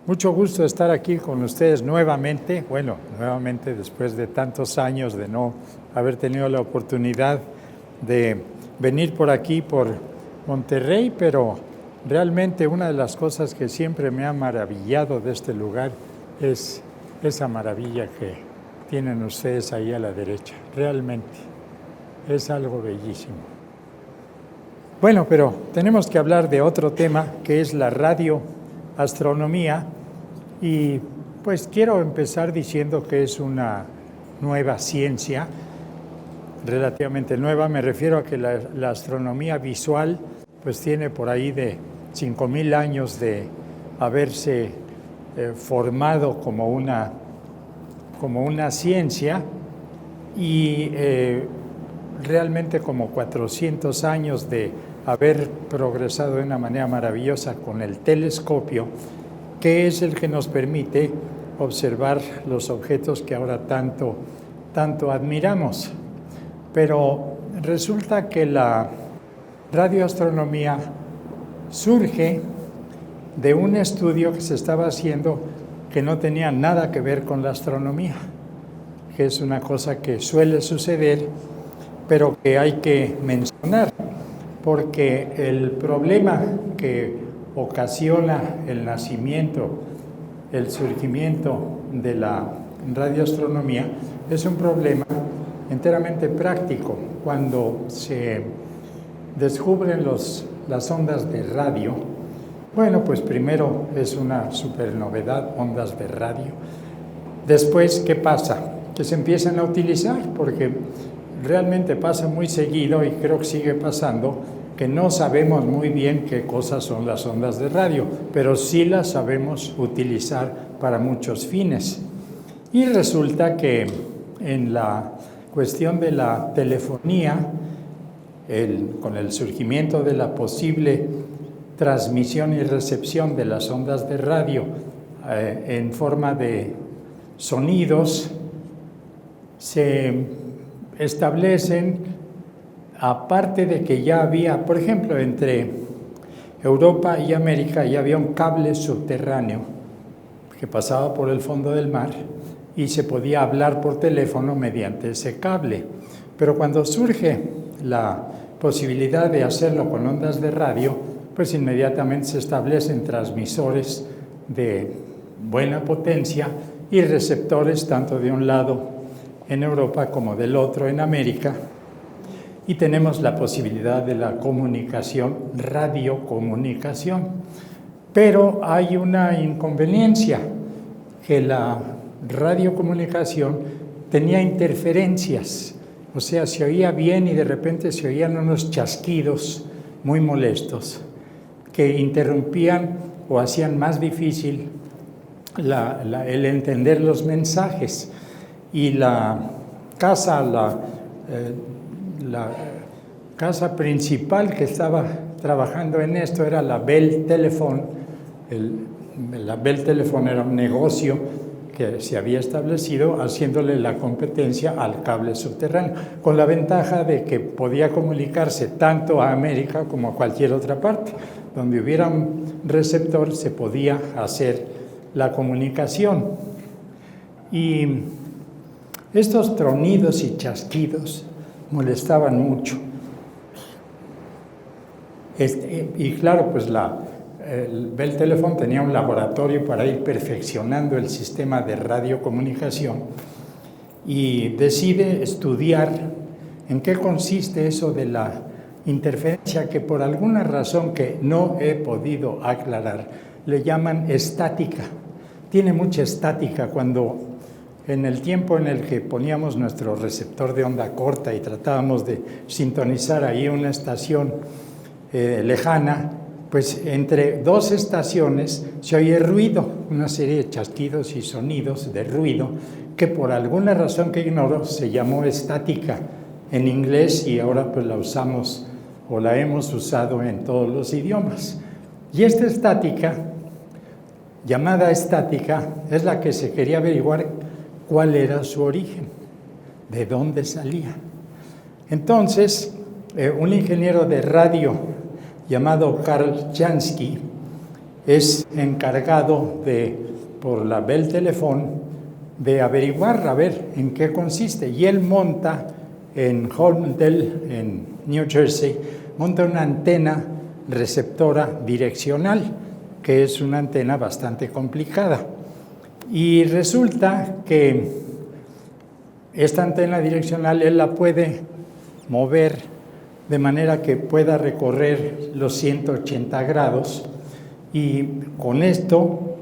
Mucho gusto estar aquí con ustedes nuevamente. Bueno, nuevamente después de tantos años de no haber tenido la oportunidad de venir por aquí, por Monterrey, pero realmente una de las cosas que siempre me ha maravillado de este lugar es esa maravilla que tienen ustedes ahí a la derecha. Realmente es algo bellísimo. Bueno, pero tenemos que hablar de otro tema que es la radioastronomía. Y pues quiero empezar diciendo que es una nueva ciencia, relativamente nueva. Me refiero a que la astronomía visual pues tiene por ahí de 5,000 años de haberse formado como una ciencia y realmente como 400 años de haber progresado de una manera maravillosa con el telescopio, que es el que nos permite observar los objetos que ahora tanto admiramos. Pero resulta que la radioastronomía surge de un estudio que se estaba haciendo que no tenía nada que ver con la astronomía, que es una cosa que suele suceder, pero que hay que mencionar, porque el problema que ocasiona el nacimiento, el surgimiento de la radioastronomía es un problema enteramente práctico. Cuando se descubren las ondas de radio, bueno, pues primero es una super novedad, ondas de radio. Después, ¿qué pasa? Que se empiezan a utilizar, porque realmente pasa muy seguido y creo que sigue pasando, que no sabemos muy bien qué cosas son las ondas de radio, pero sí las sabemos utilizar para muchos fines. Y resulta que en la cuestión de la telefonía, con el surgimiento de la posible transmisión y recepción de las ondas de radio en forma de sonidos, se establecen, aparte de que ya había, por ejemplo, entre Europa y América ya había un cable subterráneo que pasaba por el fondo del mar y se podía hablar por teléfono mediante ese cable. Pero cuando surge la posibilidad de hacerlo con ondas de radio, pues inmediatamente se establecen transmisores de buena potencia y receptores tanto de un lado en Europa como del otro en América. Y tenemos la posibilidad de la comunicación, radiocomunicación. Pero hay una inconveniencia, que la radiocomunicación tenía interferencias, o sea, se oía bien y de repente se oían unos chasquidos muy molestos que interrumpían o hacían más difícil el entender los mensajes. Y la casa principal que estaba trabajando en esto era la Bell Telephone. La Bell Telephone era un negocio que se había establecido haciéndole la competencia al cable subterráneo, con la ventaja de que podía comunicarse tanto a América como a cualquier otra parte. Donde hubiera un receptor se podía hacer la comunicación. Y estos tronidos y chasquidos molestaban mucho. Y claro, pues el Bell Telephone tenía un laboratorio para ir perfeccionando el sistema de radiocomunicación y decide estudiar en qué consiste eso de la interferencia, que por alguna razón que no he podido aclarar, le llaman estática. Tiene mucha estática cuando en el tiempo en el que poníamos nuestro receptor de onda corta y tratábamos de sintonizar ahí una estación lejana, pues entre dos estaciones se oye ruido, una serie de chasquidos y sonidos de ruido que por alguna razón que ignoro se llamó estática en inglés y ahora pues la usamos o la hemos usado en todos los idiomas. Y esta estática, llamada estática, es la que se quería averiguar cuál era su origen, de dónde salía. Entonces, un ingeniero de radio llamado Karl Jansky es encargado por la Bell Telephone de averiguar a ver en qué consiste. Y él monta en Holmdel, en New Jersey, monta una antena receptora direccional, que es una antena bastante complicada. Y resulta que esta antena direccional él la puede mover de manera que pueda recorrer los 180 grados, y con esto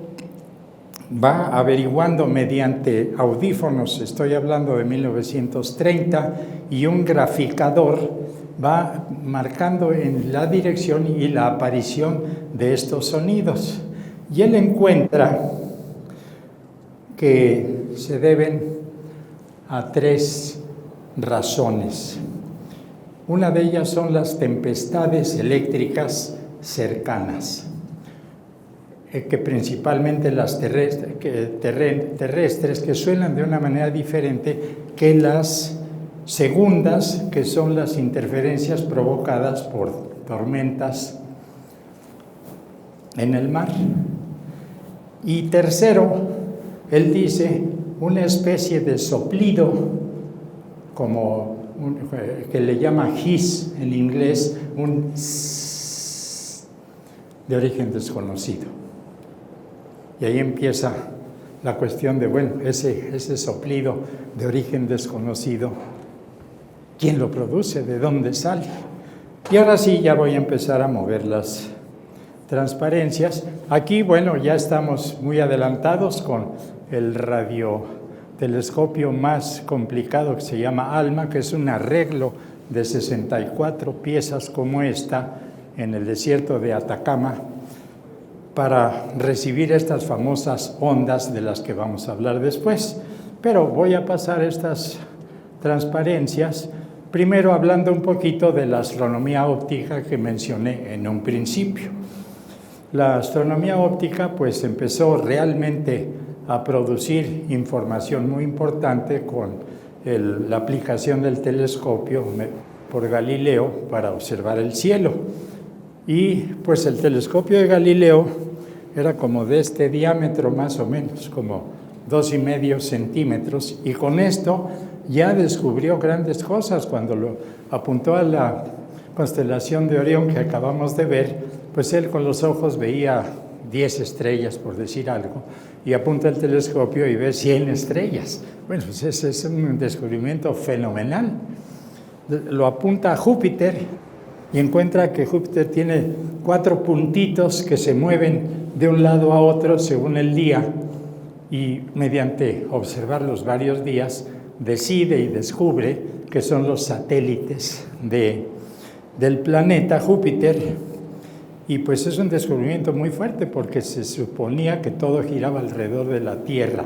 va averiguando mediante audífonos, estoy hablando de 1930, y un graficador, va marcando en la dirección y la aparición de estos sonidos. Y él encuentra que se deben a 3 razones. Una de ellas son las tempestades eléctricas cercanas, que principalmente las terrestres, que suenan de una manera diferente que las segundas, que son las interferencias provocadas por tormentas en el mar. Y tercero, él dice una especie de soplido, que le llama hiss en inglés, un sss, de origen desconocido. Y ahí empieza la cuestión de, bueno, ese soplido de origen desconocido, ¿quién lo produce? ¿De dónde sale? Y ahora sí, ya voy a empezar a mover las transparencias. Aquí, bueno, ya estamos muy adelantados con el radiotelescopio más complicado que se llama ALMA, que es un arreglo de 64 piezas como esta en el desierto de Atacama, para recibir estas famosas ondas de las que vamos a hablar después. Pero voy a pasar estas transparencias, primero hablando un poquito de la astronomía óptica que mencioné en un principio. La astronomía óptica pues empezó realmente a producir información muy importante con la aplicación del telescopio por Galileo para observar el cielo. Y pues el telescopio de Galileo era como de este diámetro más o menos, como 2,5 centímetros, y con esto ya descubrió grandes cosas. Cuando lo apuntó a la constelación de Orión que acabamos de ver, pues él con los ojos veía 10 estrellas, por decir algo, y apunta el telescopio y ve 100 estrellas. Bueno, pues ese es un descubrimiento fenomenal. Lo apunta a Júpiter y encuentra que Júpiter tiene 4 puntitos que se mueven de un lado a otro según el día, y mediante observarlos varios días decide y descubre que son los satélites del planeta Júpiter. Y pues es un descubrimiento muy fuerte, porque se suponía que todo giraba alrededor de la Tierra,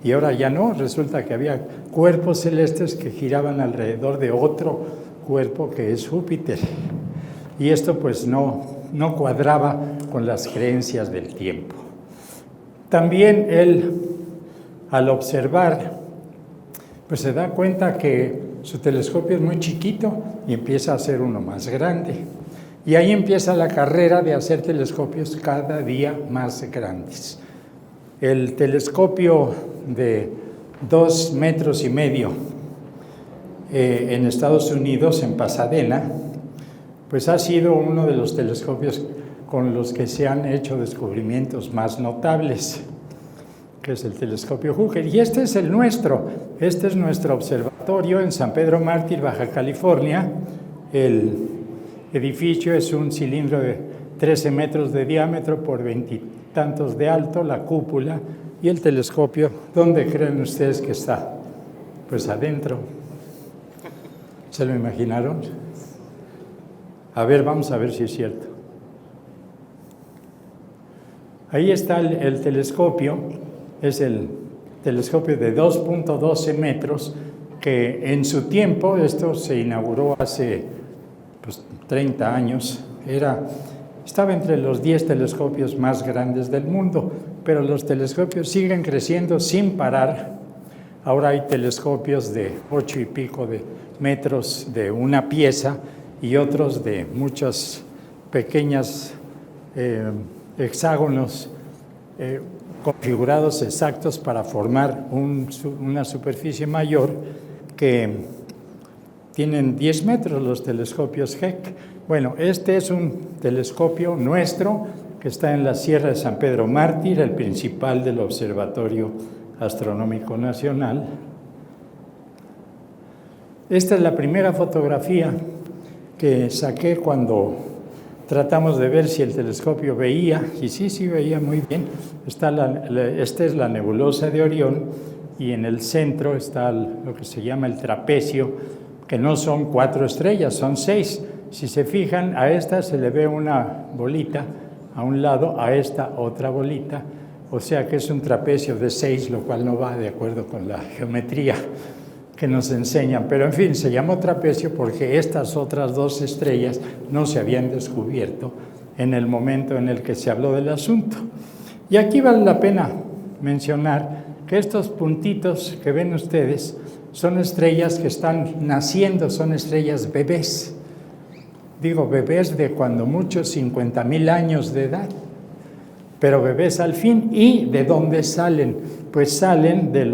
y ahora ya no, resulta que había cuerpos celestes que giraban alrededor de otro cuerpo que es Júpiter. Y esto pues no cuadraba con las creencias del tiempo. También él, al observar, pues se da cuenta que su telescopio es muy chiquito y empieza a hacer uno más grande. Y ahí empieza la carrera de hacer telescopios cada día más grandes. El telescopio de 2,5 metros en Estados Unidos, en Pasadena, pues ha sido uno de los telescopios con los que se han hecho descubrimientos más notables, que es el telescopio Hooker. Y este es el nuestro, este es nuestro observatorio en San Pedro Mártir, Baja California. El edificio es un cilindro de 13 metros de diámetro por 20 y tantos de alto, la cúpula, y el telescopio, ¿dónde creen ustedes que está? Pues adentro. ¿Se lo imaginaron? A ver, vamos a ver si es cierto. Ahí está el telescopio, es el telescopio de 2,12 metros, que en su tiempo, esto se inauguró hace 30 años, estaba entre los 10 telescopios más grandes del mundo, pero los telescopios siguen creciendo sin parar. Ahora hay telescopios de 8 y pico de metros de una pieza, y otros de muchas pequeñas hexágonos configurados exactos para formar una superficie mayor, que tienen 10 metros los telescopios Keck. Bueno, este es un telescopio nuestro que está en la Sierra de San Pedro Mártir, el principal del Observatorio Astronómico Nacional. Esta es la primera fotografía que saqué cuando tratamos de ver si el telescopio veía, y sí veía muy bien. Esta es la nebulosa de Orión, y en el centro está lo que se llama el trapecio, que no son 4 estrellas, son 6. Si se fijan, a esta se le ve una bolita a un lado, a esta otra bolita, o sea que es un trapecio de 6, lo cual no va de acuerdo con la geometría que nos enseñan, pero en fin, se llamó trapecio porque estas otras 2 estrellas no se habían descubierto en el momento en el que se habló del asunto. Y aquí vale la pena mencionar que estos puntitos que ven ustedes son estrellas que están naciendo, son estrellas bebés. Digo bebés de cuando mucho 50,000 años de edad, pero bebés al fin. ¿Y de dónde salen? Pues salen de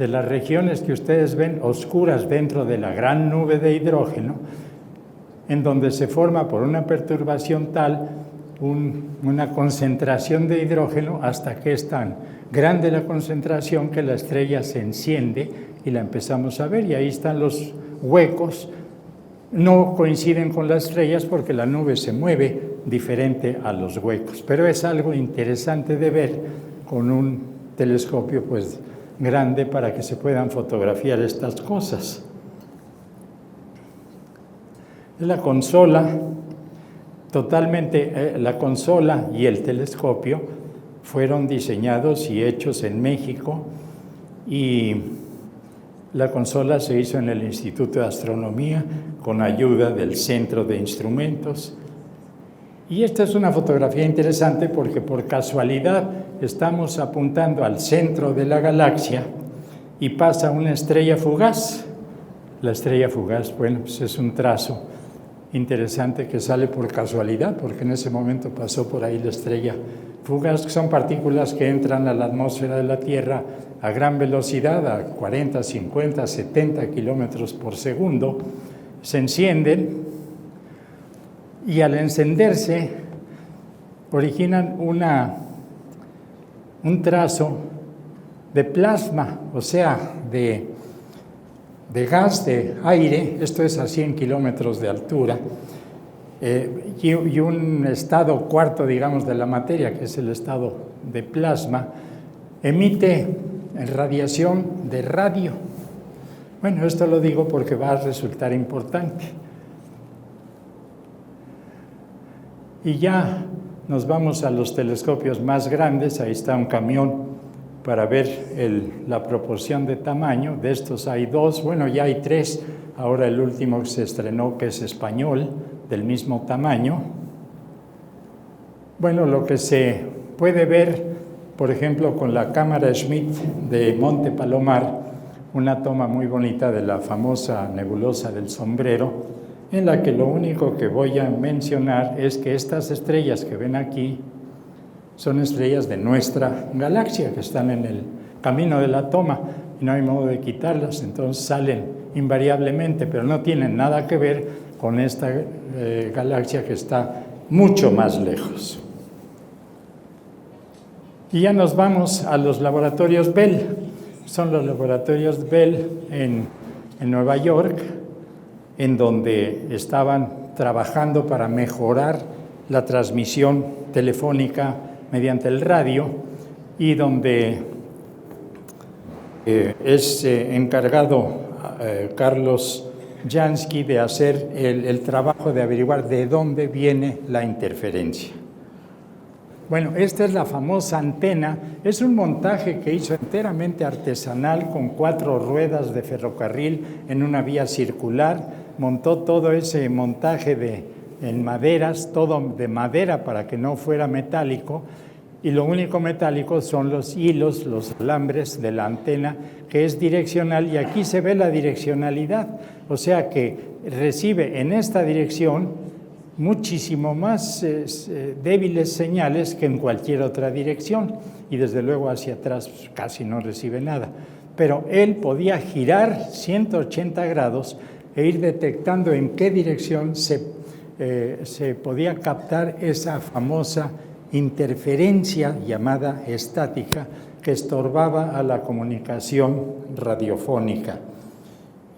las regiones que ustedes ven oscuras dentro de la gran nube de hidrógeno, en donde se forma por una perturbación tal una concentración de hidrógeno hasta que es tan grande la concentración que la estrella se enciende y la empezamos a ver, y ahí están los huecos. No coinciden con las estrellas porque la nube se mueve diferente a los huecos, pero es algo interesante de ver con un telescopio pues grande para que se puedan fotografiar estas cosas. La consola, la consola y el telescopio fueron diseñados y hechos en México, y la consola se hizo en el Instituto de Astronomía con ayuda del Centro de Instrumentos. Y esta es una fotografía interesante porque por casualidad estamos apuntando al centro de la galaxia y pasa una estrella fugaz. La estrella fugaz, bueno, pues es un trazo interesante que sale por casualidad, porque en ese momento pasó por ahí la estrella fugaz, que son partículas que entran a la atmósfera de la Tierra a gran velocidad, a 40, 50, 70 kilómetros por segundo, se encienden y al encenderse originan un trazo de plasma, o sea, de gas, de aire. Esto es a 100 kilómetros de altura, y un estado cuarto, digamos, de la materia, que es el estado de plasma, emite radiación de radio. Bueno, esto lo digo porque va a resultar importante. Y ya nos vamos a los telescopios más grandes. Ahí está un camión para ver la proporción de tamaño. De estos hay 2, bueno, ya hay 3. Ahora el último que se estrenó, que es español, del mismo tamaño. Bueno, lo que se puede ver, por ejemplo, con la cámara Schmidt de Monte Palomar, una toma muy bonita de la famosa nebulosa del Sombrero, en la que lo único que voy a mencionar es que estas estrellas que ven aquí son estrellas de nuestra galaxia, que están en el camino de la toma, y no hay modo de quitarlas, entonces salen invariablemente, pero no tienen nada que ver con esta galaxia que está mucho más lejos. Y ya nos vamos a los laboratorios Bell. Son los laboratorios Bell en Nueva York, en donde estaban trabajando para mejorar la transmisión telefónica mediante el radio, y donde es encargado Carlos Jansky de hacer el trabajo de averiguar de dónde viene la interferencia. Bueno, esta es la famosa antena. Es un montaje que hizo enteramente artesanal con 4 ruedas de ferrocarril en una vía circular. Montó todo ese montaje en maderas, todo de madera para que no fuera metálico, y lo único metálico son los hilos, los alambres de la antena, que es direccional, y aquí se ve la direccionalidad, o sea que recibe en esta dirección muchísimo más débiles señales que en cualquier otra dirección, y desde luego hacia atrás pues, casi no recibe nada. Pero él podía girar 180 grados e ir detectando en qué dirección se podía captar esa famosa interferencia llamada estática que estorbaba a la comunicación radiofónica.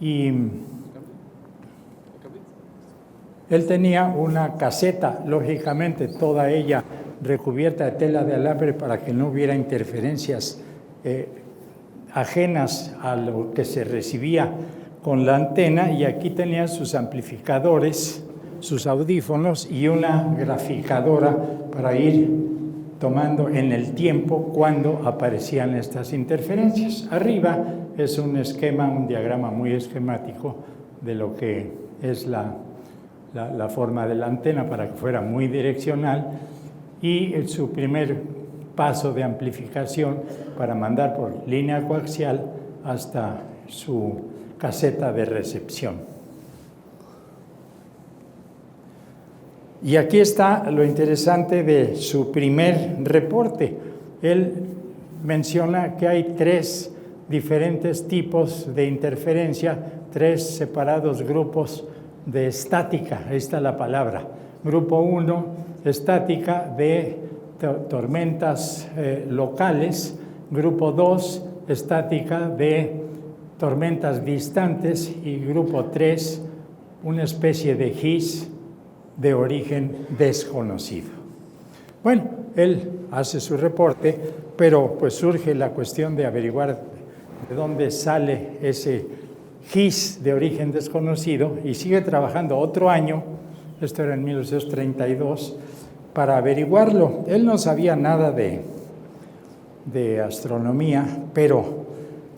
Y él tenía una caseta, lógicamente toda ella recubierta de tela de alambre para que no hubiera interferencias ajenas a lo que se recibía con la antena, y aquí tenía sus amplificadores, sus audífonos y una graficadora para ir tomando en el tiempo cuando aparecían estas interferencias. Arriba es un esquema, un diagrama muy esquemático de lo que es la forma de la antena para que fuera muy direccional, y su primer paso de amplificación para mandar por línea coaxial hasta su caseta de recepción. Y aquí está lo interesante de su primer reporte. Él menciona que hay 3 diferentes tipos de interferencia, 3 separados grupos de estática. Ahí está la palabra. Grupo 1, estática de tormentas locales. Grupo 2, estática de tormentas distantes. Y grupo 3, una especie de GIS de origen desconocido. Bueno, él hace su reporte, pero pues surge la cuestión de averiguar de dónde sale ese GIS de origen desconocido, y sigue trabajando otro año, esto era en 1932, para averiguarlo. Él no sabía nada de astronomía, pero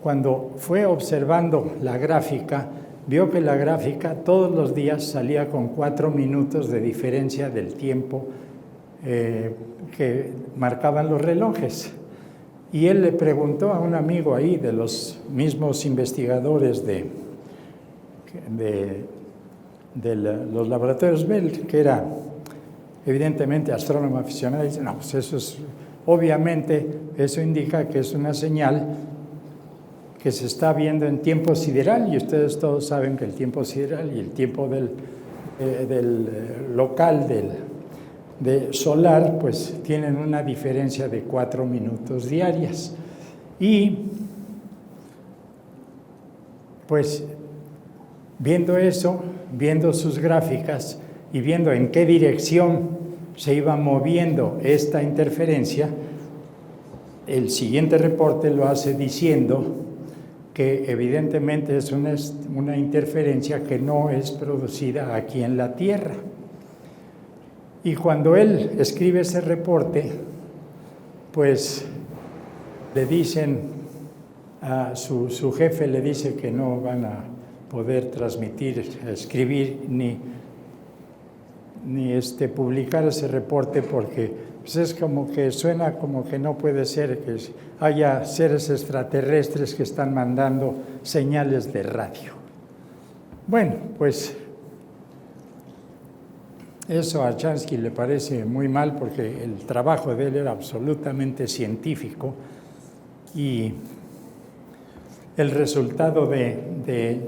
cuando fue observando la gráfica, vio que la gráfica todos los días salía con 4 minutos de diferencia del tiempo que marcaban los relojes. Y él le preguntó a un amigo ahí, de los mismos investigadores de los laboratorios Bell, que era evidentemente astrónomo aficionado, y dice, no, pues eso es, obviamente, eso indica que es una señal que se está viendo en tiempo sideral, y ustedes todos saben que el tiempo sideral y el tiempo del local, de solar, pues tienen una diferencia de 4 minutos diarias. Y pues viendo eso, viendo sus gráficas y viendo en qué dirección se iba moviendo esta interferencia, el siguiente reporte lo hace diciendo que evidentemente es una interferencia que no es producida aquí en la Tierra. Y cuando él escribe ese reporte, pues le dicen a su jefe, le dice que no van a poder transmitir, escribir ni publicar ese reporte, porque pues es como que suena como que no puede ser que haya seres extraterrestres que están mandando señales de radio. Bueno, pues eso a Chansky le parece muy mal, porque el trabajo de él era absolutamente científico, y el resultado de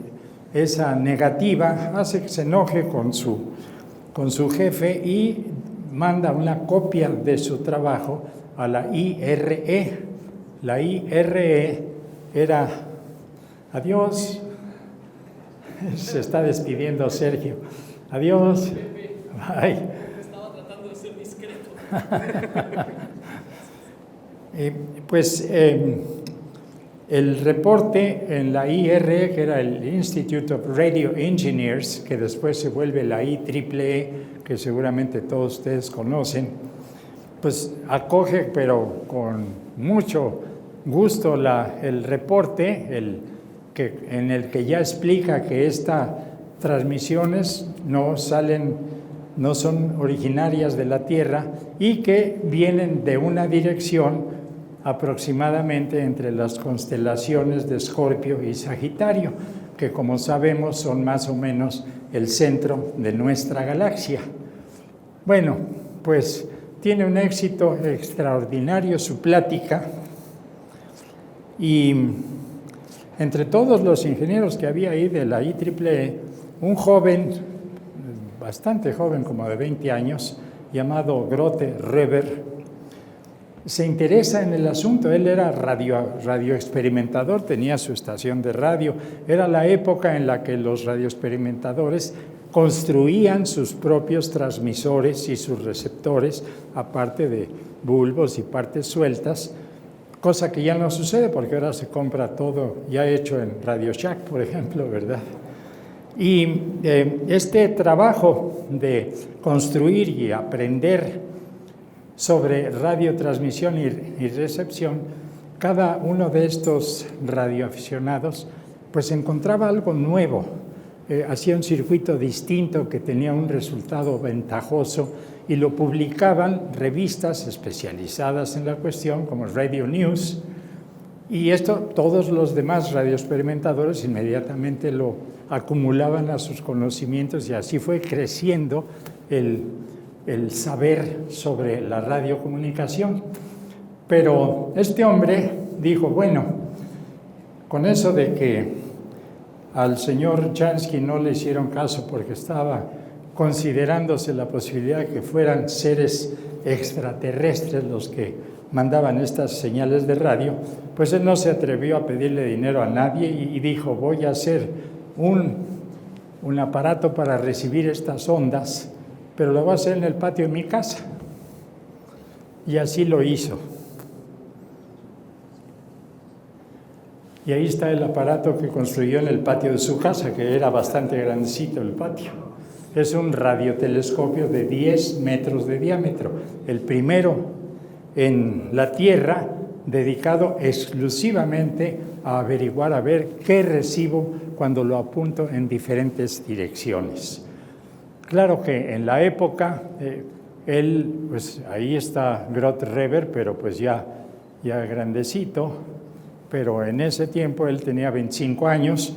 esa negativa hace que se enoje con su jefe y manda una copia de su trabajo a la IRE. La IRE era... Adiós. Se está despidiendo Sergio. Adiós. Bye. Estaba tratando de ser discreto. El reporte en la IRE, que era el Institute of Radio Engineers, que después se vuelve la IEEE, que seguramente todos ustedes conocen, pues acoge, pero con mucho gusto, el reporte en el que ya explica que estas transmisiones no son originarias de la Tierra y que vienen de una dirección aproximadamente entre las constelaciones de Escorpio y Sagitario, que como sabemos son más o menos el centro de nuestra galaxia. Bueno, pues tiene un éxito extraordinario su plática, y entre todos los ingenieros que había ahí de la IEEE, un joven, bastante joven, como de 20 años, llamado Grote Reber, se interesa en el asunto. Él era radioexperimentador, tenía su estación de radio. Era la época en la que los radioexperimentadores construían sus propios transmisores y sus receptores, aparte de bulbos y partes sueltas, cosa que ya no sucede porque ahora se compra todo ya hecho en Radio Shack, por ejemplo, ¿verdad? Y este trabajo de construir y aprender sobre radiotransmisión y recepción, cada uno de estos radioaficionados pues encontraba algo nuevo, hacía un circuito distinto que tenía un resultado ventajoso, y lo publicaban revistas especializadas en la cuestión, como Radio News, y esto todos los demás radioexperimentadores inmediatamente lo acumulaban a sus conocimientos, y así fue creciendo el saber sobre la radiocomunicación. Pero este hombre dijo, bueno, con eso de que al señor Jansky no le hicieron caso porque estaba considerándose la posibilidad de que fueran seres extraterrestres los que mandaban estas señales de radio, pues él no se atrevió a pedirle dinero a nadie y dijo, voy a hacer un aparato para recibir estas ondas, pero lo voy a hacer en el patio de mi casa. Y así lo hizo. Y ahí está el aparato que construyó en el patio de su casa, que era bastante grandecito el patio. Es un radiotelescopio de 10 metros de diámetro, el primero en la Tierra, dedicado exclusivamente a averiguar, a ver qué recibo cuando lo apunto en diferentes direcciones. Claro que en la época, él, pues ahí está Grote Reber, pero pues ya grandecito, pero en ese tiempo él tenía 25 años,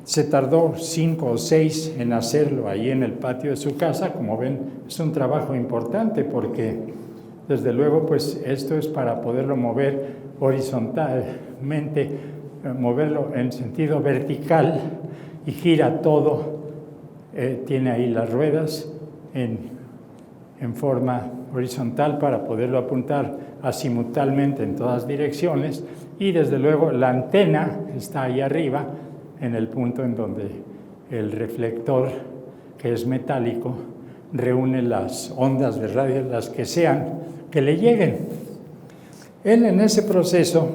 se tardó 5 o 6 en hacerlo ahí en el patio de su casa. Como ven, es un trabajo importante porque, desde luego, pues esto es para poderlo mover horizontalmente, moverlo en sentido vertical, y gira todo. Tiene ahí las ruedas en forma horizontal para poderlo apuntar azimutalmente en todas direcciones, y desde luego la antena está ahí arriba, en el punto en donde el reflector, que es metálico, reúne las ondas de radio, las que sean, que le lleguen. Él en ese proceso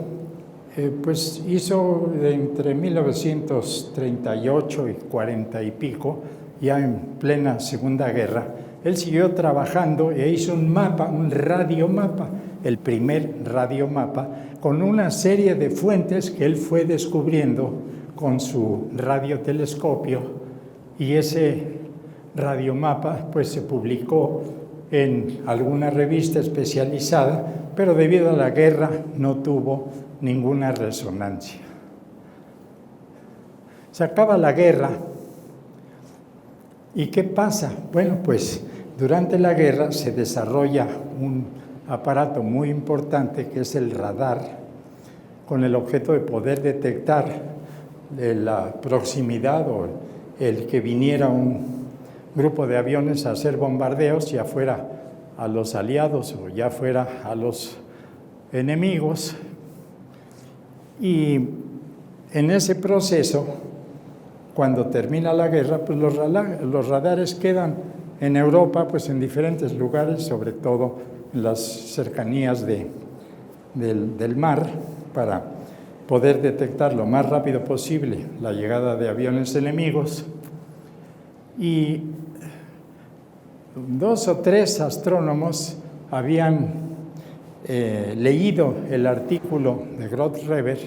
pues hizo entre 1938 y 40 y pico, ya en plena Segunda Guerra, él siguió trabajando e hizo un mapa, un radiomapa, el primer radiomapa, con una serie de fuentes que él fue descubriendo con su radiotelescopio, y ese radiomapa pues se publicó en alguna revista especializada, pero debido a la guerra no tuvo ninguna resonancia. Se acaba la guerra, ¿y qué pasa? Bueno, pues durante la guerra se desarrolla un aparato muy importante que es el radar, con el objeto de poder detectar la proximidad o el que viniera un grupo de aviones a hacer bombardeos, ya fuera a los aliados o ya fuera a los enemigos. Y en ese proceso, cuando termina la guerra, pues los radares quedan en Europa, pues en diferentes lugares, sobre todo en las cercanías del mar, para poder detectar lo más rápido posible la llegada de aviones enemigos. Y 2 o 3 astrónomos habían leído el artículo de Grote Reber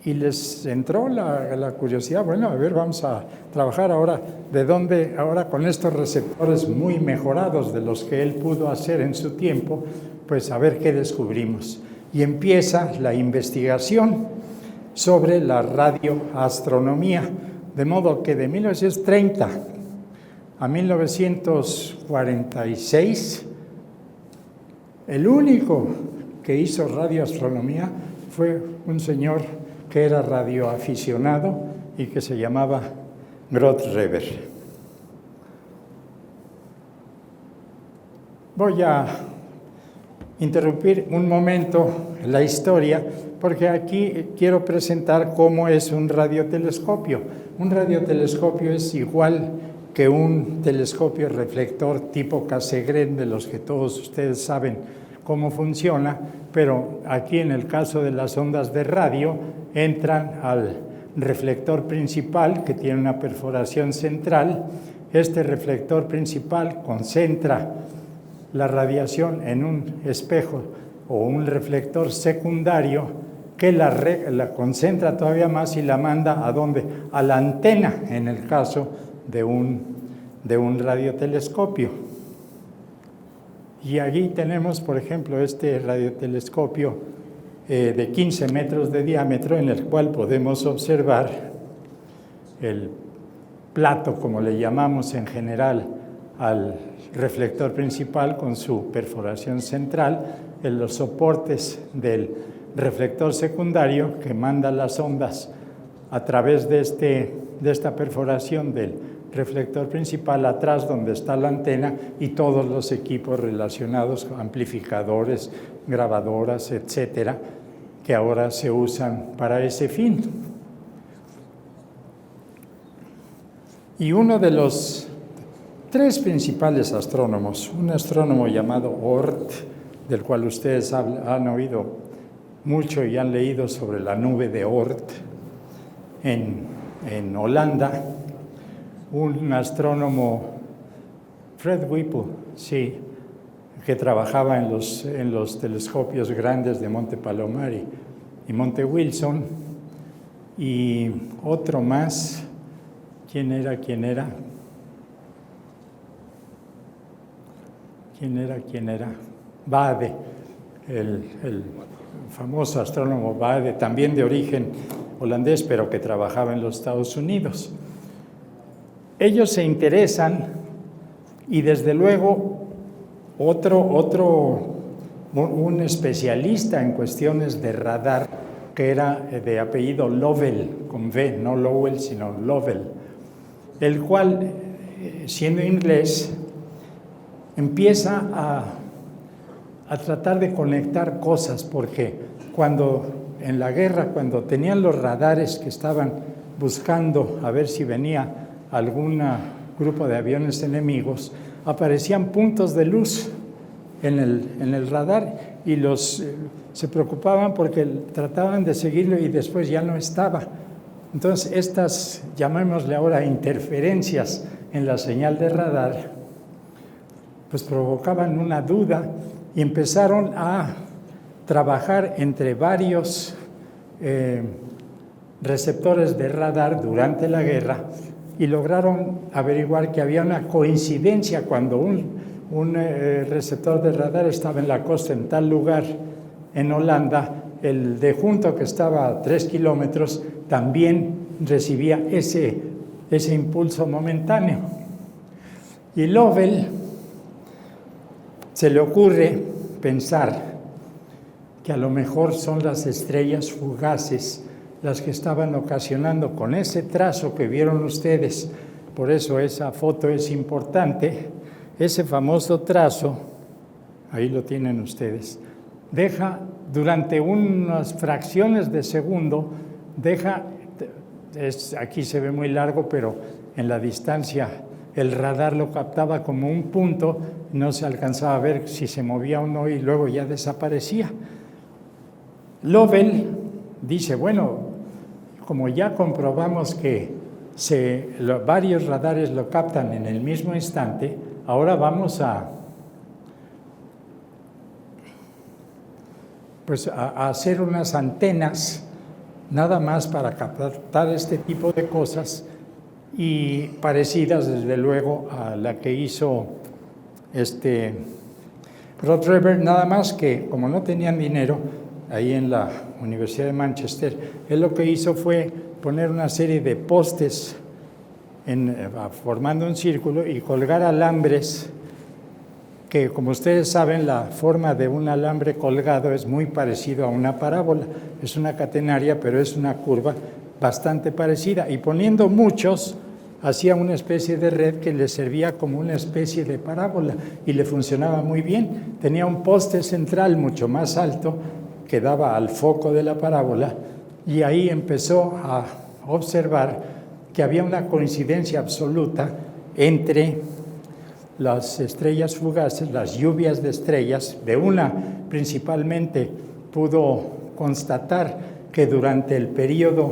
y les entró la curiosidad. Bueno, a ver, vamos a trabajar ahora ahora con estos receptores muy mejorados de los que él pudo hacer en su tiempo, pues a ver qué descubrimos. Y empieza la investigación sobre la radioastronomía, de modo que de 1930 a 1946, el único que hizo radioastronomía fue un señor que era radioaficionado y que se llamaba Groth-Reber. Voy a interrumpir un momento la historia porque aquí quiero presentar cómo es un radiotelescopio. Un radiotelescopio es igual que un telescopio reflector tipo Cassegrain, de los que todos ustedes saben cómo funciona, pero aquí en el caso de las ondas de radio entran al reflector principal, que tiene una perforación central. Este reflector principal concentra la radiación en un espejo o un reflector secundario que la concentra todavía más y la manda ¿a dónde? A la antena, en el caso de un radiotelescopio. Y allí tenemos, por ejemplo, este radiotelescopio de 15 metros de diámetro, en el cual podemos observar el plato, como le llamamos en general, al reflector principal con su perforación central, en los soportes del reflector secundario que manda las ondas a través de esta perforación del reflector principal, atrás donde está la antena, y todos los equipos relacionados, amplificadores, grabadoras, etcétera, que ahora se usan para ese fin. Y uno de los tres principales astrónomos, un astrónomo llamado Oort, del cual ustedes han oído mucho y han leído sobre la nube de Oort en Holanda, un astrónomo, Fred Whipple, sí, que trabajaba en los telescopios grandes de Monte Palomar y Monte Wilson, y otro más. ¿Quién era? Bade, el famoso astrónomo Bade, también de origen holandés, pero que trabajaba en los Estados Unidos. Ellos se interesan, y desde luego un especialista en cuestiones de radar, que era de apellido Lovell, con V, no Lowell, sino Lovell, el cual, siendo inglés, empieza a tratar de conectar cosas, porque en la guerra, cuando tenían los radares que estaban buscando a ver si venía algún grupo de aviones enemigos, aparecían puntos de luz en el radar, y se preocupaban porque trataban de seguirlo y después ya no estaba. Entonces estas, llamémosle ahora, interferencias en la señal de radar, pues provocaban una duda, y empezaron a trabajar entre varios receptores de radar durante la guerra, y lograron averiguar que había una coincidencia cuando un receptor de radar estaba en la costa en tal lugar en Holanda, el de junto, que estaba a 3 kilómetros, también recibía ese impulso momentáneo. Y Lovell se le ocurre pensar que a lo mejor son las estrellas fugaces las que estaban ocasionando, con ese trazo que vieron ustedes, por eso esa foto es importante, ese famoso trazo, ahí lo tienen ustedes, deja durante unas fracciones de segundo, aquí se ve muy largo, pero en la distancia el radar lo captaba como un punto, no se alcanzaba a ver si se movía o no, y luego ya desaparecía. Lovell dice, bueno, como ya comprobamos que varios radares lo captan en el mismo instante, ahora vamos a hacer unas antenas nada más para captar este tipo de cosas, y parecidas desde luego a la que hizo Groth-Reber, nada más que como no tenían dinero ahí en la Universidad de Manchester, él lo que hizo fue poner una serie de postes formando un círculo y colgar alambres que, como ustedes saben, la forma de un alambre colgado es muy parecido a una parábola. Es una catenaria, pero es una curva bastante parecida. Y poniendo muchos, hacía una especie de red que le servía como una especie de parábola y le funcionaba muy bien. Tenía un poste central mucho más alto que daba al foco de la parábola, y ahí empezó a observar que había una coincidencia absoluta entre las estrellas fugaces, las lluvias de estrellas. De una principalmente pudo constatar que durante el periodo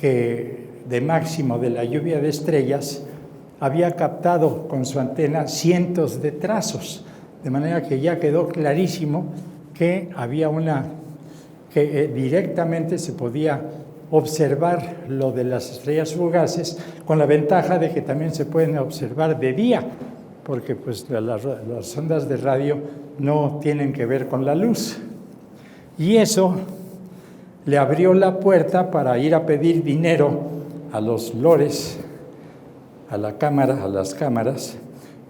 de máximo de la lluvia de estrellas había captado con su antena cientos de trazos, de manera que ya quedó clarísimo que había que directamente se podía observar lo de las estrellas fugaces, con la ventaja de que también se pueden observar de día, porque pues las ondas de radio no tienen que ver con la luz. Y eso le abrió la puerta para ir a pedir dinero a los lores, a las cámaras,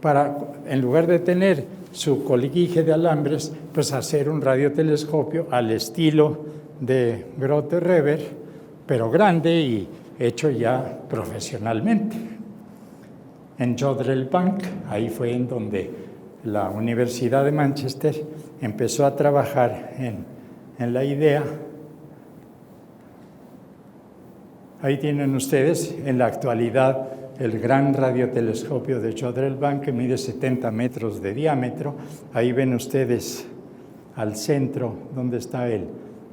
para, en lugar de tener su colguije de alambres, pues hacer un radiotelescopio al estilo de Grote-Reber, pero grande y hecho ya profesionalmente. En Jodrell Bank, ahí fue en donde la Universidad de Manchester empezó a trabajar en la idea. Ahí tienen ustedes en la actualidad el gran radiotelescopio de Jodrell Bank, que mide 70 metros de diámetro. Ahí ven ustedes al centro donde está el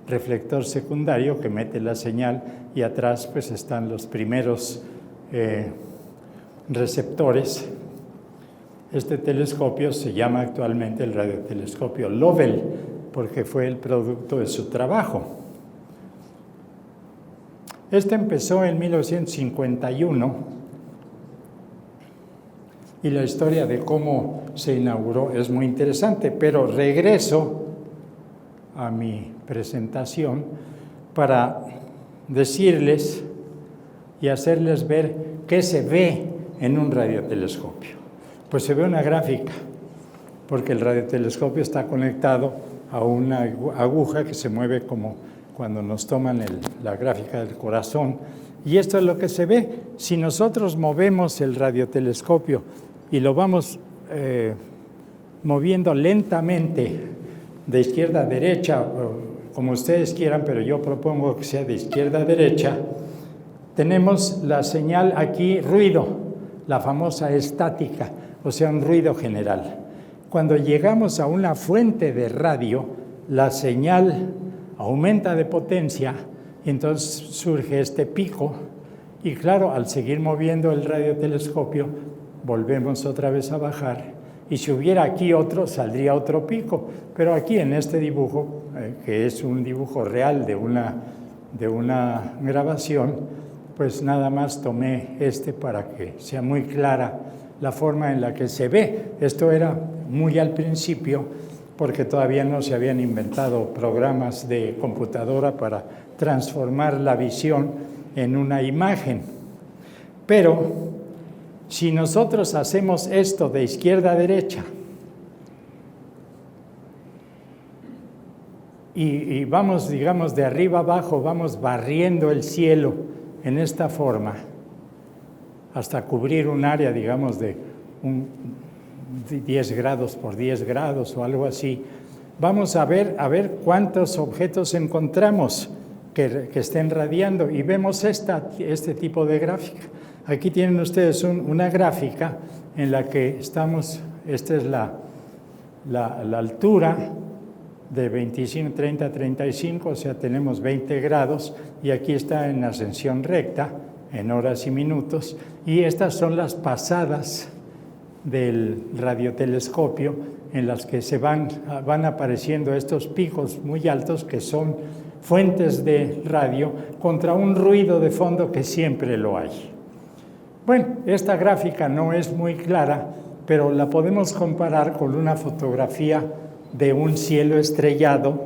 reflector secundario que mete la señal, y atrás pues están los primeros receptores. Este telescopio se llama actualmente el radiotelescopio Lovell, porque fue el producto de su trabajo. Este empezó en 1951, y la historia de cómo se inauguró es muy interesante, pero regreso a mi presentación para decirles y hacerles ver qué se ve en un radiotelescopio. Pues se ve una gráfica, porque el radiotelescopio está conectado a una aguja que se mueve como cuando nos toman la gráfica del corazón, y esto es lo que se ve. Si nosotros movemos el radiotelescopio y lo vamos moviendo lentamente de izquierda a derecha, como ustedes quieran, pero yo propongo que sea de izquierda a derecha, tenemos la señal aquí, ruido, la famosa estática, o sea, un ruido general. Cuando llegamos a una fuente de radio, la señal aumenta de potencia, y entonces surge este pico, y claro, al seguir moviendo el radiotelescopio, volvemos otra vez a bajar, y si hubiera aquí otro, saldría otro pico. Pero aquí en este dibujo, que es un dibujo real de una grabación, pues nada más tomé para que sea muy clara la forma en la que se ve. Esto era muy al principio, porque todavía no se habían inventado programas de computadora para transformar la visión en una imagen. Pero si nosotros hacemos esto de izquierda a derecha y vamos, digamos, de arriba abajo, vamos barriendo el cielo en esta forma hasta cubrir un área, digamos, de 10 grados por 10 grados o algo así, vamos a ver cuántos objetos encontramos que estén radiando, y vemos este tipo de gráfica. Aquí tienen ustedes una gráfica en la que estamos. Esta es la altura de 25, 30, 35, o sea, tenemos 20 grados, y aquí está en ascensión recta, en horas y minutos, y estas son las pasadas del radiotelescopio en las que van apareciendo estos picos muy altos que son fuentes de radio contra un ruido de fondo que siempre lo hay. Bueno, esta gráfica no es muy clara, pero la podemos comparar con una fotografía de un cielo estrellado,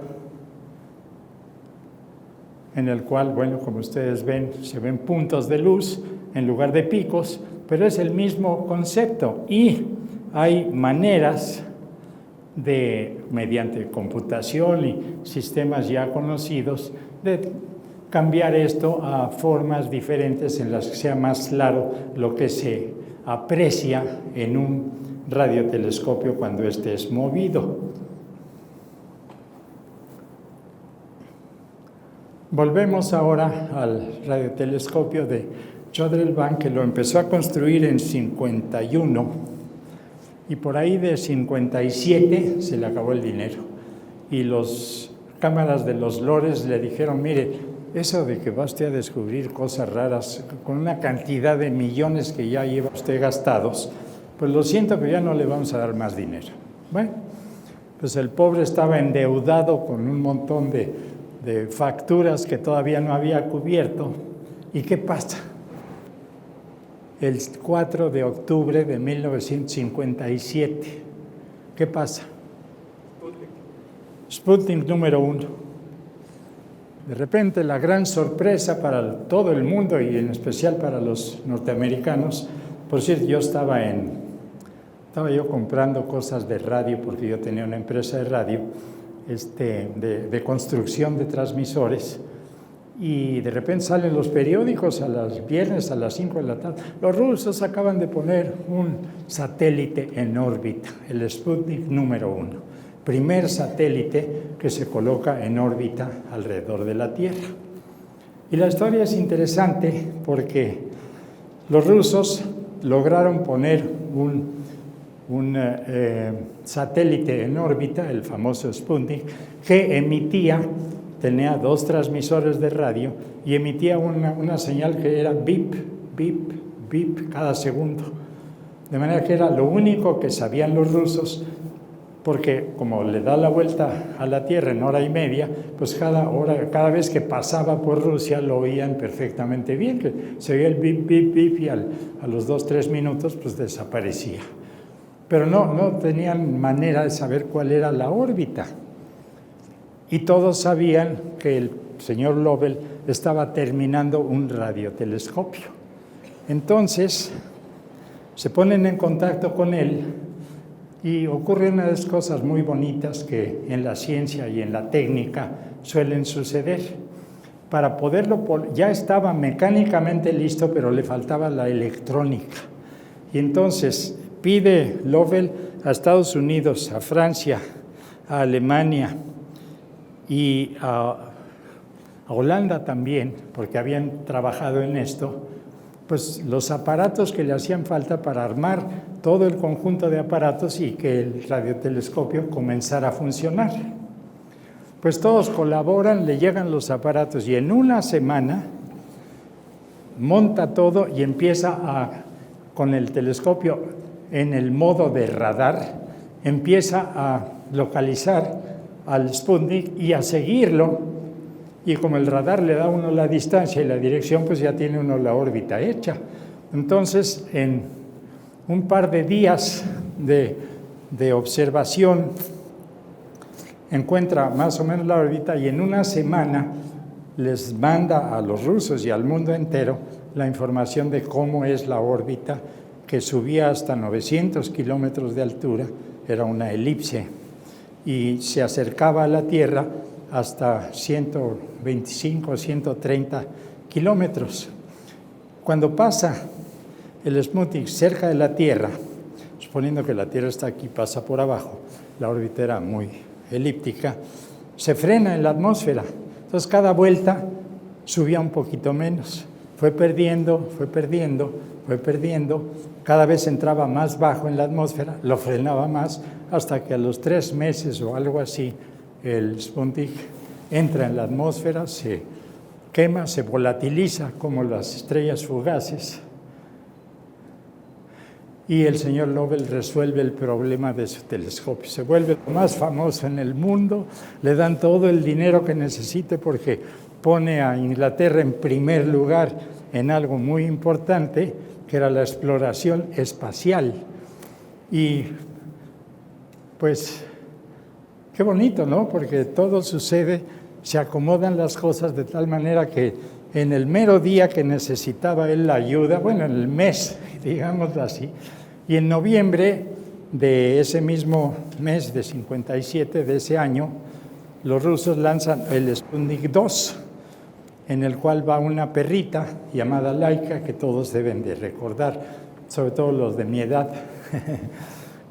en el cual, bueno, como ustedes ven, se ven puntos de luz en lugar de picos, pero es el mismo concepto y hay maneras mediante computación y sistemas ya conocidos, de cambiar esto a formas diferentes en las que sea más claro lo que se aprecia en un radiotelescopio cuando éste es movido. Volvemos ahora al radiotelescopio de Jodrell Bank, que lo empezó a construir en 51 y por ahí de 57 se le acabó el dinero y los cámaras de los Lores le dijeron: mire, eso de que va usted a descubrir cosas raras con una cantidad de millones que ya lleva usted gastados, pues lo siento, pero ya no le vamos a dar más dinero. Bueno, pues el pobre estaba endeudado con un montón de facturas que todavía no había cubierto. ¿Y qué pasa? El 4 de octubre de 1957, ¿qué pasa? Sputnik número 1. De repente, la gran sorpresa para todo el mundo y en especial para los norteamericanos. Por cierto, yo estaba yo comprando cosas de radio porque yo tenía una empresa de radio de construcción de transmisores, y de repente salen los periódicos a los viernes a las 5 de la tarde. Los rusos acaban de poner un satélite en órbita, el Sputnik número 1, primer satélite que se coloca en órbita alrededor de la Tierra. Y la historia es interesante porque los rusos lograron poner un satélite en órbita, el famoso Sputnik, que tenía 2 transmisores de radio y emitía una señal que era bip, bip, bip cada segundo. De manera que era lo único que sabían los rusos, porque como le da la vuelta a la Tierra en hora y media, pues cada vez que pasaba por Rusia lo oían perfectamente bien, que se oía el bip, bip, bip y a los 2-3 minutos pues desaparecía. Pero no tenían manera de saber cuál era la órbita. Y todos sabían que el señor Lovell estaba terminando un radiotelescopio. Entonces, se ponen en contacto con él y ocurren unas cosas muy bonitas que en la ciencia y en la técnica suelen suceder. Para poderlo, ya estaba mecánicamente listo, pero le faltaba la electrónica. Y entonces pide Lovell a Estados Unidos, a Francia, a Alemania y a Holanda también, porque habían trabajado en esto, pues los aparatos que le hacían falta para armar todo el conjunto de aparatos y que el radiotelescopio comenzara a funcionar. Pues todos colaboran, le llegan los aparatos y en una semana monta todo y empieza con el telescopio en el modo de radar, empieza a localizar al Sputnik y a seguirlo, y como el radar le da a uno la distancia y la dirección, pues ya tiene uno la órbita hecha. Entonces, en un par de días de observación, encuentra más o menos la órbita y en una semana les manda a los rusos y al mundo entero la información de cómo es la órbita, que subía hasta 900 kilómetros de altura, era una elipse, y se acercaba a la Tierra hasta 125, 130 kilómetros. Cuando pasa el Sputnik cerca de la Tierra, suponiendo que la Tierra está aquí, pasa por abajo, la órbita era muy elíptica, se frena en la atmósfera. Entonces cada vuelta subía un poquito menos, fue perdiendo, cada vez entraba más bajo en la atmósfera, lo frenaba más, hasta que a los 3 meses o algo así, el Sputnik entra en la atmósfera, se quema, se volatiliza como las estrellas fugaces, y el señor Lovell resuelve el problema de su telescopio. Se vuelve lo más famoso en el mundo, le dan todo el dinero que necesite porque pone a Inglaterra en primer lugar en algo muy importante, que era la exploración espacial. Y pues qué bonito, ¿no? Porque todo sucede, se acomodan las cosas de tal manera que en el mero día que necesitaba él la ayuda, bueno, en el mes, digámoslo así, y en noviembre de ese mismo mes de 57, de ese año, los rusos lanzan el Sputnik 2, en el cual va una perrita llamada Laika, que todos deben de recordar, sobre todo los de mi edad.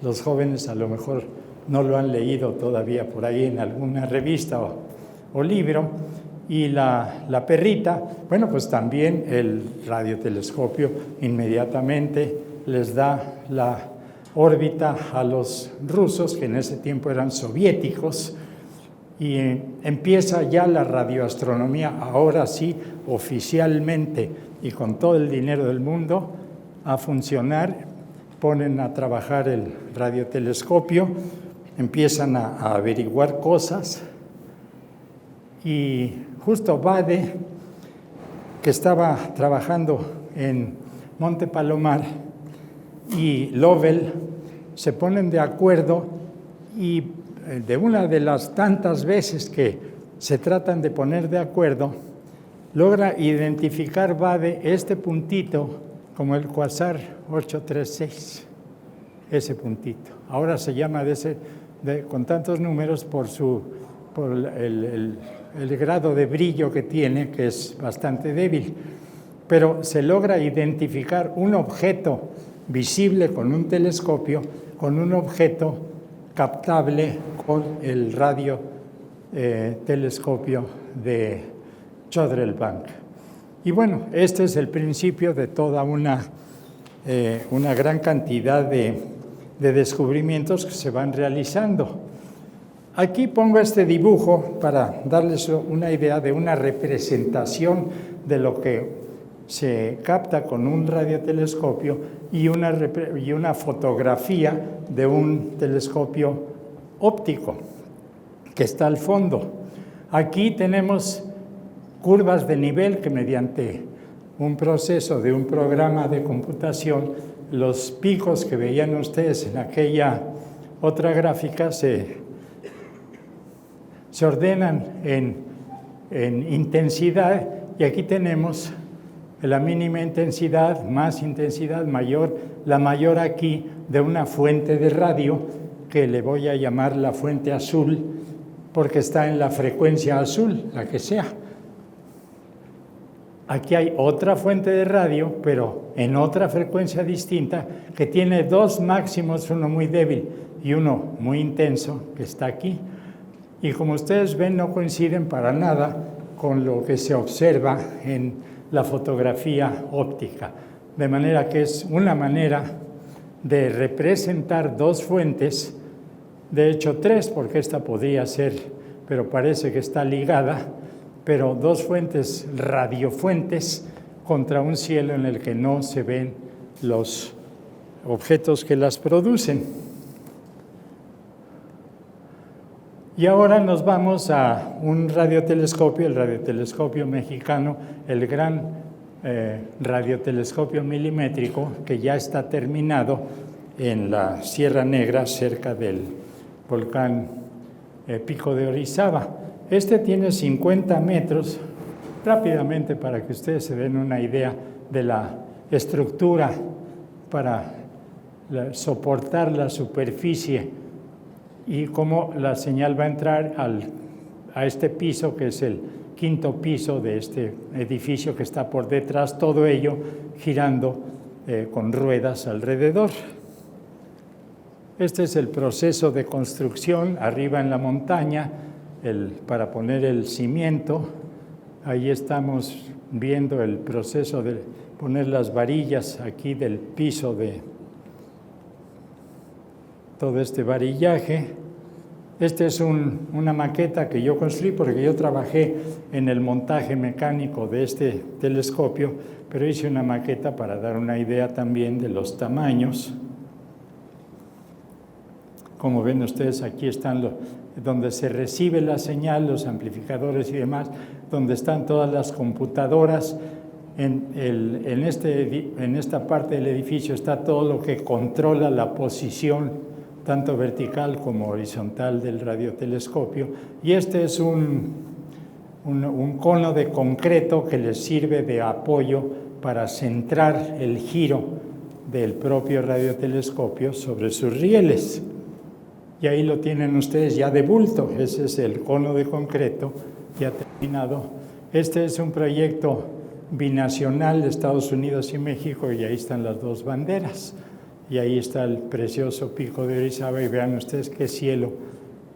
Los jóvenes a lo mejor no lo han leído todavía por ahí en alguna revista o libro. Y la perrita, bueno, pues también el radiotelescopio inmediatamente les da la órbita a los rusos, que en ese tiempo eran soviéticos, y empieza ya la radioastronomía, ahora sí, oficialmente y con todo el dinero del mundo, a funcionar. Ponen a trabajar el radiotelescopio, empiezan a averiguar cosas, y justo Bade, que estaba trabajando en Monte Palomar, y Lovell se ponen de acuerdo, y de una de las tantas veces que se tratan de poner de acuerdo, logra identificar Bade este puntito como el Quasar 836, ese puntito. Ahora se llama con tantos números por el grado de brillo que tiene, que es bastante débil. Pero se logra identificar un objeto visible con un telescopio con un objeto captable con el radiotelescopio de Jodrell-Bank. Y bueno, este es el principio de toda una gran cantidad de descubrimientos que se van realizando. Aquí pongo este dibujo para darles una idea de una representación de lo que se capta con un radiotelescopio y una fotografía de un telescopio óptico que está al fondo. Aquí tenemos curvas de nivel que mediante un proceso de un programa de computación, los picos que veían ustedes en aquella otra gráfica se ordenan en intensidad, y aquí tenemos la mínima intensidad, más intensidad, mayor, la mayor aquí de una fuente de radio que le voy a llamar la fuente azul porque está en la frecuencia azul, la que sea. Aquí hay otra fuente de radio, pero en otra frecuencia distinta, que tiene dos máximos, uno muy débil y uno muy intenso, que está aquí. Y como ustedes ven, no coinciden para nada con lo que se observa en la fotografía óptica. De manera que es una manera de representar dos fuentes, de hecho tres, porque esta podría ser, pero parece que está ligada, pero dos fuentes radiofuentes contra un cielo en el que no se ven los objetos que las producen. Y ahora nos vamos a un radiotelescopio, el radiotelescopio mexicano, el gran radiotelescopio milimétrico, que ya está terminado en la Sierra Negra, cerca del volcán Pico de Orizaba. Este tiene 50 metros, rápidamente para que ustedes se den una idea de la estructura para soportar la superficie y cómo la señal va a entrar a este piso, que es el quinto piso de este edificio que está por detrás, todo ello girando con ruedas alrededor. Este es el proceso de construcción arriba en la montaña, para poner el cimiento. Ahí estamos viendo el proceso de poner las varillas aquí del piso de todo este varillaje. Esta es una maqueta que yo construí porque yo trabajé en el montaje mecánico de este telescopio, pero hice una maqueta para dar una idea también de los tamaños. Como ven ustedes, aquí están donde se recibe la señal, los amplificadores y demás, donde están todas las computadoras. En esta parte del edificio está todo lo que controla la posición, tanto vertical como horizontal del radiotelescopio. Y este es un un cono de concreto que les sirve de apoyo para centrar el giro del propio radiotelescopio sobre sus rieles. Y ahí lo tienen ustedes ya de bulto. Ese es el cono de concreto ya terminado. Este es un proyecto binacional de Estados Unidos y México, y ahí están las dos banderas. Y ahí está el precioso Pico de Orizaba, y vean ustedes qué cielo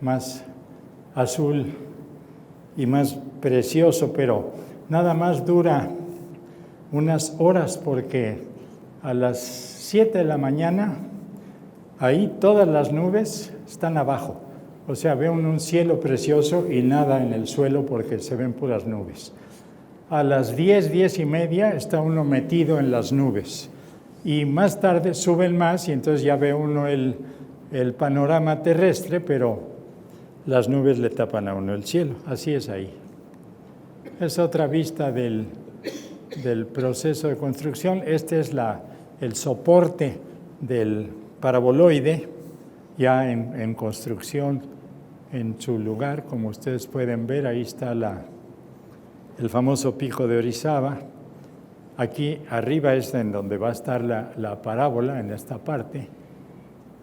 más azul y más precioso, pero nada más dura unas horas, porque a las 7 de la mañana ahí todas las nubes están abajo. O sea, ve un cielo precioso y nada en el suelo porque se ven puras nubes. A las 10, 10 y media está uno metido en las nubes. Y más tarde suben más y entonces ya ve uno el panorama terrestre, pero las nubes le tapan a uno el cielo. Así es ahí. Es otra vista del proceso de construcción. Este es el soporte del paraboloide ya en construcción en su lugar. Como ustedes pueden ver, ahí está el famoso Pico de Orizaba. Aquí arriba es en donde va a estar la parábola, en esta parte.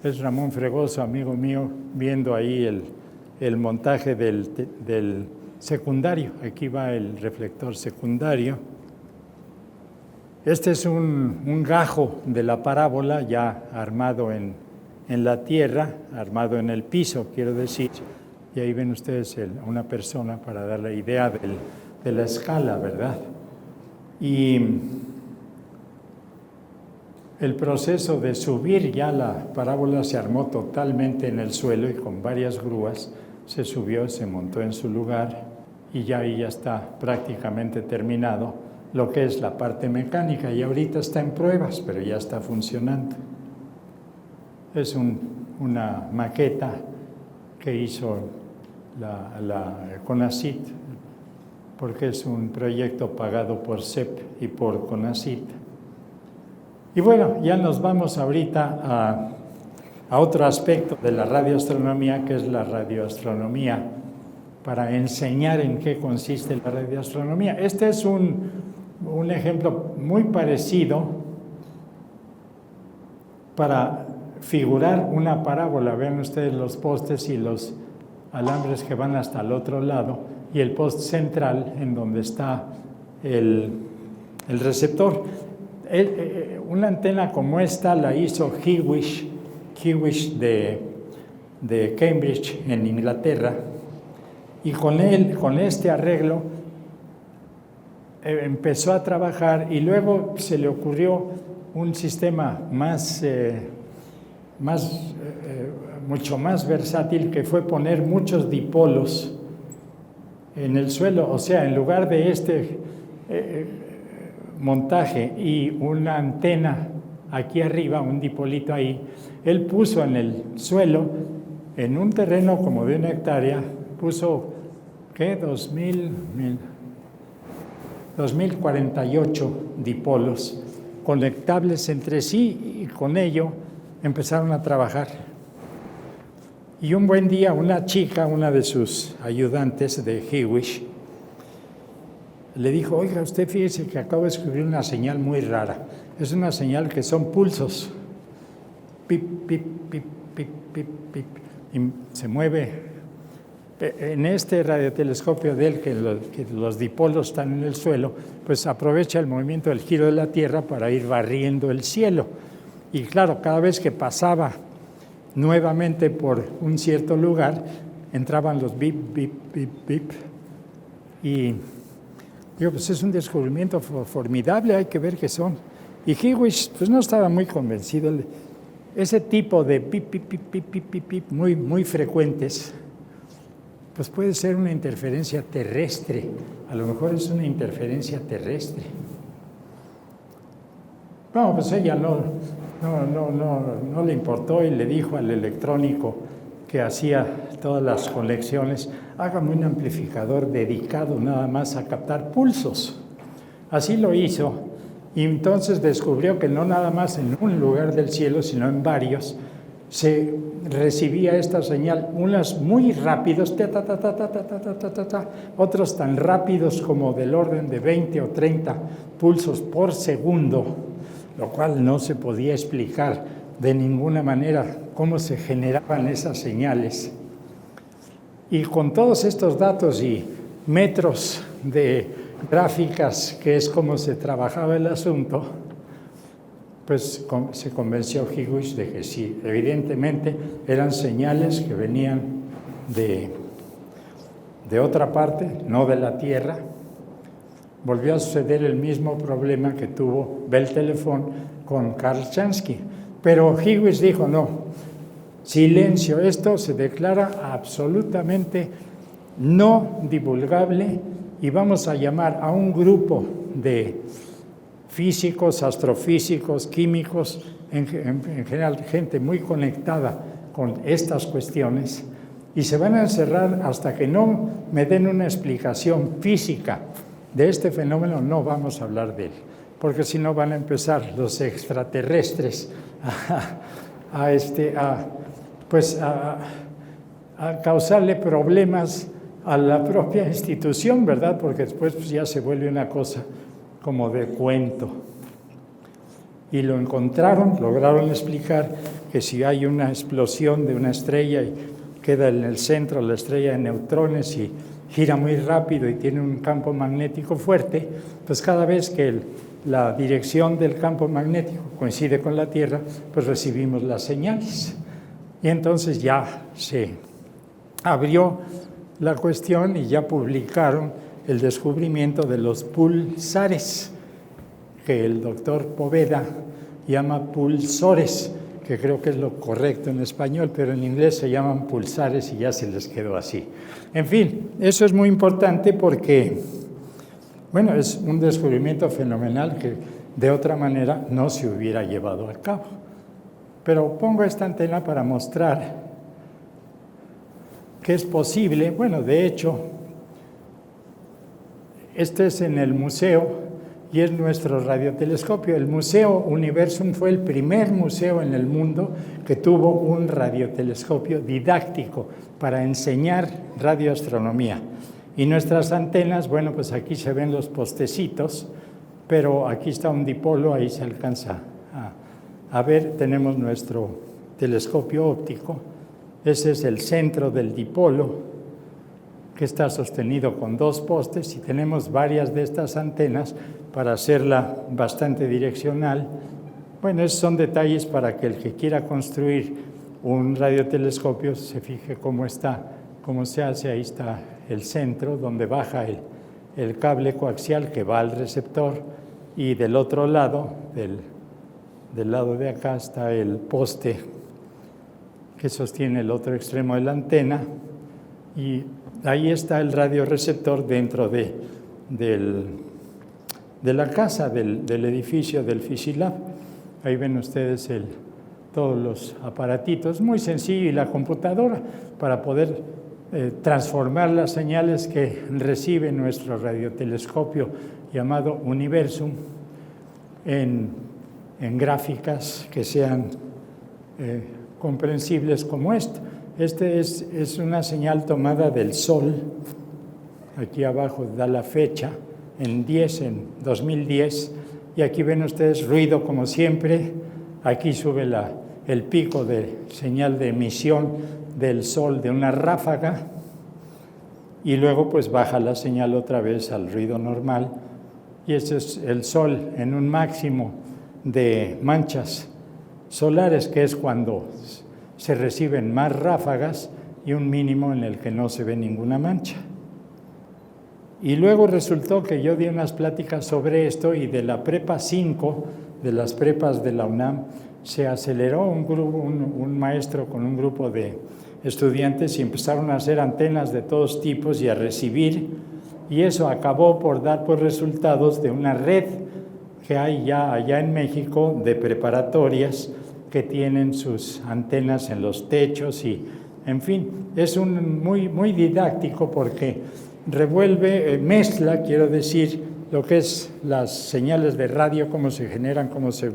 Es Ramón Fregoso, amigo mío, viendo ahí el montaje del secundario. Aquí va el reflector secundario. Este es un gajo de la parábola ya armado en la tierra, armado en el piso, quiero decir. Y ahí ven ustedes una persona para dar la idea de la escala, ¿verdad? Y el proceso de subir, ya la parábola se armó totalmente en el suelo y con varias grúas se subió, se montó en su lugar y ya ahí ya está prácticamente terminado lo que es la parte mecánica, y ahorita está en pruebas, pero ya está funcionando. Es una maqueta que hizo la CONACYT, porque es un proyecto pagado por CEP y por CONACYT. Y bueno, ya nos vamos ahorita a otro aspecto de la radioastronomía, que es la radioastronomía, para enseñar en qué consiste la radioastronomía. Este es un ejemplo muy parecido para figurar una parábola. Vean ustedes los postes y los alambres que van hasta el otro lado, y el post central en donde está el receptor. Una antena como esta la hizo Hewish de Cambridge, en Inglaterra, y con este arreglo empezó a trabajar, y luego se le ocurrió un sistema mucho más versátil, que fue poner muchos dipolos en el suelo. O sea, en lugar de este montaje y una antena aquí arriba, un dipolito ahí, él puso en el suelo, en un terreno como de 1 hectárea, puso, ¿qué? 2048 dipolos conectables entre sí, y con ello empezaron a trabajar. Y un buen día una chica, una de sus ayudantes de Hewish, le dijo: oiga, usted fíjese que acabo de descubrir una señal muy rara. Es una señal que son pulsos. Pip, pip, pip, pip, pip, pip. Y se mueve. En este radiotelescopio de él, que los dipolos están en el suelo, pues aprovecha el movimiento del giro de la Tierra para ir barriendo el cielo. Y claro, cada vez que pasaba nuevamente por un cierto lugar, entraban los bip, bip, bip, bip. Y digo, pues es un descubrimiento formidable, hay que ver qué son. Y Hewish pues no estaba muy convencido. Ese tipo de bip, bip, bip, bip, bip, bip, bip, muy frecuentes, pues puede ser una interferencia terrestre. A lo mejor es una interferencia terrestre. No, pues ella no le importó, y le dijo al electrónico que hacía todas las conexiones: hágame un amplificador dedicado nada más a captar pulsos. Así lo hizo, y entonces descubrió que no nada más en un lugar del cielo, sino en varios, se recibía esta señal, unas muy rápidos, otros tan rápidos como del orden de 20 o 30 pulsos por segundo, lo cual no se podía explicar de ninguna manera cómo se generaban esas señales. Y con todos estos datos y metros de gráficas, que es como se trabajaba el asunto, pues se convenció Hewish de que sí, evidentemente eran señales que venían de otra parte, no de la Tierra. Volvió a suceder el mismo problema que tuvo Bell Telephone con Karl Jansky, pero Hewish dijo no, silencio, esto se declara absolutamente no divulgable y vamos a llamar a un grupo de físicos, astrofísicos, químicos, en general gente muy conectada con estas cuestiones, y se van a encerrar hasta que no me den una explicación física de este fenómeno. No vamos a hablar de él, porque si no van a empezar los extraterrestres a causarle problemas a la propia institución, ¿verdad? Porque después pues, ya se vuelve una cosa como de cuento. Y lo encontraron, lograron explicar que si hay una explosión de una estrella y queda en el centro la estrella de neutrones y gira muy rápido y tiene un campo magnético fuerte, pues cada vez que la dirección del campo magnético coincide con la Tierra, pues recibimos las señales. Y entonces ya se abrió la cuestión y ya publicaron el descubrimiento de los pulsares, que el doctor Poveda llama pulsores, que creo que es lo correcto en español, pero en inglés se llaman pulsares y ya se les quedó así. En fin, eso es muy importante porque, bueno, es un descubrimiento fenomenal que de otra manera no se hubiera llevado a cabo. Pero pongo esta antena para mostrar que es posible, bueno, de hecho, este es en el museo y es nuestro radiotelescopio. El Museo Universum fue el primer museo en el mundo que tuvo un radiotelescopio didáctico para enseñar radioastronomía. Y nuestras antenas, bueno, pues aquí se ven los postecitos, pero aquí está un dipolo, ahí se alcanza a ver. Tenemos nuestro telescopio óptico. Ese es el centro del dipolo, que está sostenido con dos postes, y tenemos varias de estas antenas para hacerla bastante direccional. Bueno, esos son detalles para que el que quiera construir un radiotelescopio se fije cómo está, cómo se hace. Ahí está el centro donde baja el cable coaxial que va al receptor, y del otro lado, del lado de acá, está el poste que sostiene el otro extremo de la antena, y ahí está el radioreceptor dentro de la casa, del edificio del Physilab. Ahí ven ustedes todos los aparatitos, muy sencillo, y la computadora para poder transformar las señales que recibe nuestro radiotelescopio llamado Universum en gráficas que sean comprensibles como esta. Este es una señal tomada del Sol. Aquí abajo da la fecha, en 2010, y aquí ven ustedes ruido como siempre. Aquí sube el pico de señal de emisión del Sol de una ráfaga, y luego pues baja la señal otra vez al ruido normal, y este es el Sol en un máximo de manchas solares, que es cuando se reciben más ráfagas, y un mínimo en el que no se ve ninguna mancha. Y luego resultó que yo di unas pláticas sobre esto, y de la prepa 5, de las prepas de la UNAM, se aceleró un maestro con un grupo de estudiantes, y empezaron a hacer antenas de todos tipos y a recibir, y eso acabó por dar por resultados de una red que hay ya allá en México de preparatorias que tienen sus antenas en los techos, y en fin, es muy, muy didáctico porque mezcla, quiero decir, lo que es las señales de radio, cómo se generan, cómo se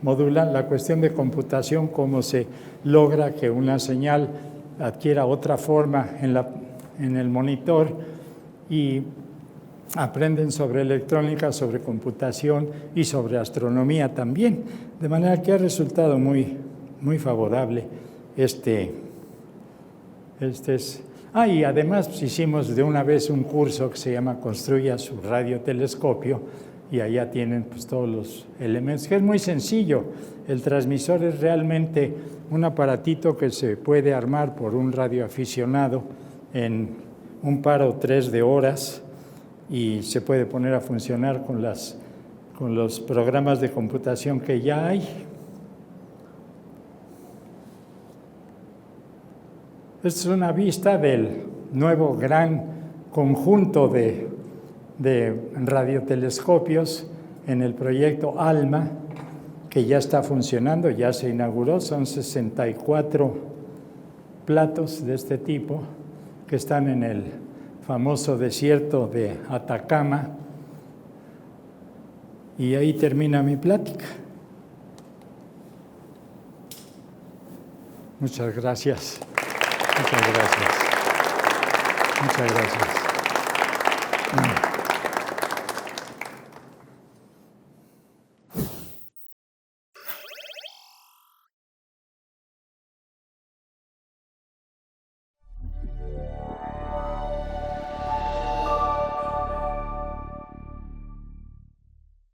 modulan. La cuestión de computación, cómo se logra que una señal adquiera otra forma en el monitor, y aprenden sobre electrónica, sobre computación y sobre astronomía también, de manera que ha resultado muy, muy favorable y además pues, hicimos de una vez un curso que se llama Construya su radiotelescopio, y allá tienen pues, todos los elementos, que es muy sencillo. El transmisor es realmente un aparatito que se puede armar por un radioaficionado en un par o tres de horas, y se puede poner a funcionar con los programas de computación que ya hay. Esta es una vista del nuevo gran conjunto de radiotelescopios en el proyecto ALMA, que ya está funcionando, ya se inauguró. Son 64 platos de este tipo que están en el famoso desierto de Atacama, y ahí termina mi plática. Muchas gracias. Muchas gracias. Muchas gracias.